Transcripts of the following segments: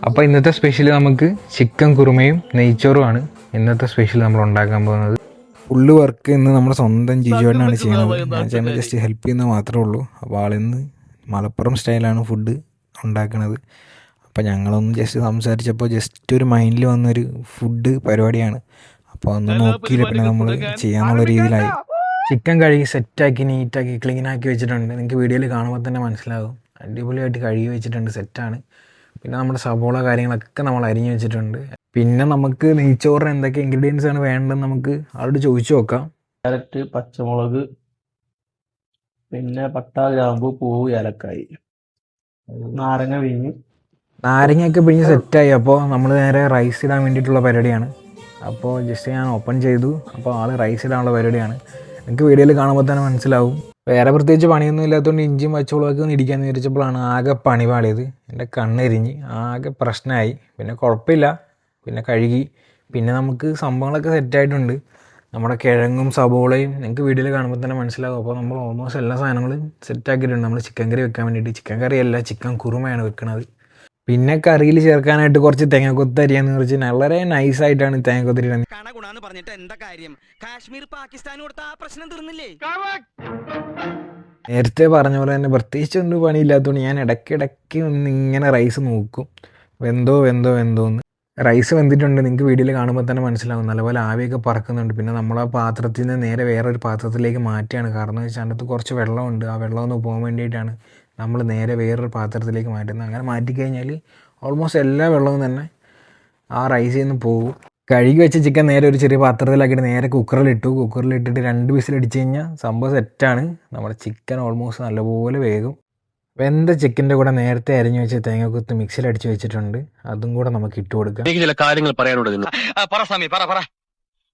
അപ്പോൾ ഇന്നത്തെ സ്പെഷ്യൽ നമുക്ക് ചിക്കൻ കുറുമയും നെയ്ച്ചോറുമാണ് ഇന്നത്തെ സ്പെഷ്യൽ നമ്മൾ ഉണ്ടാക്കാൻ പോകുന്നത്. ഫുള്ള് വർക്ക് ഇന്ന് നമ്മുടെ സ്വന്തം ജിജുവേട്ടനാണ് ചെയ്യുന്നത്. ഞാൻ ചേട്ടൻ ജസ്റ്റ് ഹെൽപ്പ് ചെയ്യുന്നത് മാത്രമേ ഉള്ളൂ. അപ്പോൾ ആളിന്ന് മലപ്പുറം സ്റ്റൈലാണ് ഫുഡ് ഉണ്ടാക്കുന്നത്. അപ്പോൾ ഞങ്ങളൊന്ന് ജസ്റ്റ് സംസാരിച്ചപ്പോൾ ജസ്റ്റ് ഒരു മൈൻഡിൽ വന്നൊരു ഫുഡ് പരിപാടിയാണ്. അപ്പോൾ ഒന്ന് നോക്കിയില്ല, പിന്നെ നമ്മൾ ചെയ്യാന്നുള്ള രീതിയിലായി. ചിക്കൻ കഴുകി സെറ്റാക്കി നീറ്റാക്കി ക്ലീനാക്കി വെച്ചിട്ടുണ്ട്. നിങ്ങൾക്ക് വീഡിയോയിൽ കാണുമ്പോൾ തന്നെ മനസ്സിലാകും. അടിപൊളിയായിട്ട് കഴുകി വെച്ചിട്ടുണ്ട്, സെറ്റാണ്. പിന്നെ നമ്മുടെ സബോള കാര്യങ്ങളൊക്കെ നമ്മൾ അരിഞ്ഞ് വെച്ചിട്ടുണ്ട്. പിന്നെ നമുക്ക് നെയ്ച്ചോറിന് എന്തൊക്കെ ഇൻഗ്രീഡിയൻസ് ആണ് വേണ്ടതെന്ന് നമുക്ക് ആളോട് ചോദിച്ചു നോക്കാം. ക്യാരറ്റ്, പച്ചമുളക്, പിന്നെ പട്ട, ഗ്രാമ്പു, പൂവ്, ഏലക്കായി, നാരങ്ങ പിഴിഞ്ഞ് നാരങ്ങയൊക്കെ പിഴിഞ്ഞ് സെറ്റായി. അപ്പോൾ നമ്മൾ നേരെ റൈസ് ഇടാൻ വേണ്ടിയിട്ടുള്ള പരിപാടിയാണ്. അപ്പോൾ ജസ്റ്റ് ഞാൻ ഓപ്പൺ ചെയ്തു. അപ്പോൾ ആൾ റൈസ് ഇടാനുള്ള പരിപാടിയാണ്. എനിക്ക് വീഡിയോയിൽ കാണുമ്പോൾ തന്നെ മനസ്സിലാവും. വേറെ പ്രത്യേകിച്ച് പണിയൊന്നും ഇല്ലാത്തതുകൊണ്ട് ഇഞ്ചിയും പച്ചമുളകൊക്കെ ഒന്ന് ഇടിക്കാമെന്ന് വിചാരിച്ചപ്പോഴാണ് ആകെ പണി പാളിയത്. എൻ്റെ കണ്ണെരിഞ്ഞ് ആകെ പ്രശ്നമായി. പിന്നെ കുഴപ്പമില്ല, പിന്നെ കഴുകി. പിന്നെ നമുക്ക് സംഭവങ്ങളൊക്കെ സെറ്റായിട്ടുണ്ട്. നമ്മുടെ കിഴങ്ങും സബോളയും നിങ്ങൾക്ക് വീഡിയോയിൽ കാണുമ്പോൾ തന്നെ മനസ്സിലാവും. അപ്പോൾ നമ്മൾ ഓൾമോസ്റ്റ് എല്ലാ സാധനങ്ങളും സെറ്റാക്കിയിട്ടുണ്ട്. നമ്മൾ ചിക്കൻ കറി വെക്കാൻ വേണ്ടിയിട്ട്. ചിക്കൻ കറിയല്ല, ചിക്കൻ കുറുമയാണ് വെക്കുന്നത്. പിന്നെ കറിയിൽ ചേർക്കാനായിട്ട് കുറച്ച് തേങ്ങാക്കൊത്ത് അരിയാന്ന് വെച്ച് വളരെ നൈസായിട്ടാണ് തേങ്ങാക്കൊത്ത് ഇടുന്നത്. നേരത്തെ പറഞ്ഞ പോലെ തന്നെ പ്രത്യേകിച്ച് ഒന്നും പണിയില്ലാത്തതുകൊണ്ട് ഞാൻ ഇടയ്ക്കിടയ്ക്ക് ഒന്ന് ഇങ്ങനെ റൈസ് നോക്കും, വെന്തോന്ന്. റൈസ് വെന്തിട്ടുണ്ട്, നിങ്ങൾക്ക് വീഡിയോയിൽ കാണുമ്പോൾ തന്നെ മനസ്സിലാവും. നല്ലപോലെ ആവിയൊക്കെ പറക്കുന്നുണ്ട്. പിന്നെ നമ്മൾ ആ പാത്രത്തിൽ നിന്ന് നേരെ വേറൊരു പാത്രത്തിലേക്ക് മാറ്റുകയാണ്. കാരണം എന്ന് വെച്ചാൽ അതിനകത്ത് കുറച്ച് വെള്ളമുണ്ട്. ആ വെള്ളം ഒന്ന് പോകാൻ വേണ്ടിയിട്ടാണ് നമ്മൾ നേരെ വേറൊരു പാത്രത്തിലേക്ക് മാറ്റുന്നത്. അങ്ങനെ മാറ്റിക്കഴിഞ്ഞാൽ ഓൾമോസ്റ്റ് എല്ലാ വെള്ളവും തന്നെ ആ റൈസിൽ നിന്ന് പോകും. കഴുകി വെച്ച ചിക്കൻ നേരെ ഒരു ചെറിയ പാത്രത്തിലാക്കിയിട്ട് നേരെ കുക്കറിലിട്ടിട്ട് 2 വിസിലടിച്ച് കഴിഞ്ഞാൽ സംഭവം സെറ്റാണ്. നമ്മുടെ ചിക്കൻ ഓൾമോസ്റ്റ് നല്ലപോലെ വേകും. വെന്ത ചിക്കൻ്റെ കൂടെ നേരത്തെ അരിഞ്ഞു വെച്ച തേങ്ങാക്കൊത്ത് മിക്സിയിൽ അടിച്ച് വെച്ചിട്ടുണ്ട്. അതും കൂടെ നമുക്ക് ഇട്ട് കൊടുക്കാം. ചില കാര്യങ്ങൾ പറയാനുണ്ട്.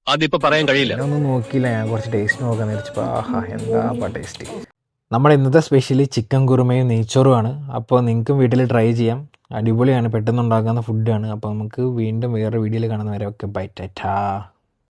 അതിപ്പോ പറയാൻ കഴിയില്ല. ഒന്നും നോക്കിയില്ല, ഞാൻ കുറച്ച് ടേസ്റ്റ് നോക്കാൻ നേരിച്ചപ്പോൾ ആഹാ എന്താ ടേസ്റ്റ്. നമ്മുടെ ഇന്നത്തെ സ്പെഷ്യലി ചിക്കൻ കുറുമയും നെയ്ച്ചോറുമാണ്. അപ്പോൾ നിങ്ങൾക്കും വീട്ടിൽ ട്രൈ ചെയ്യാം. അടിപൊളിയാണ്, പെട്ടെന്ന് ഉണ്ടാക്കുന്ന ഫുഡാണ്. അപ്പോൾ നമുക്ക് വീണ്ടും വേറെ വീഡിയോയിൽ കാണുന്നവരെ ഒക്കെ ബൈ ടാറ്റാ.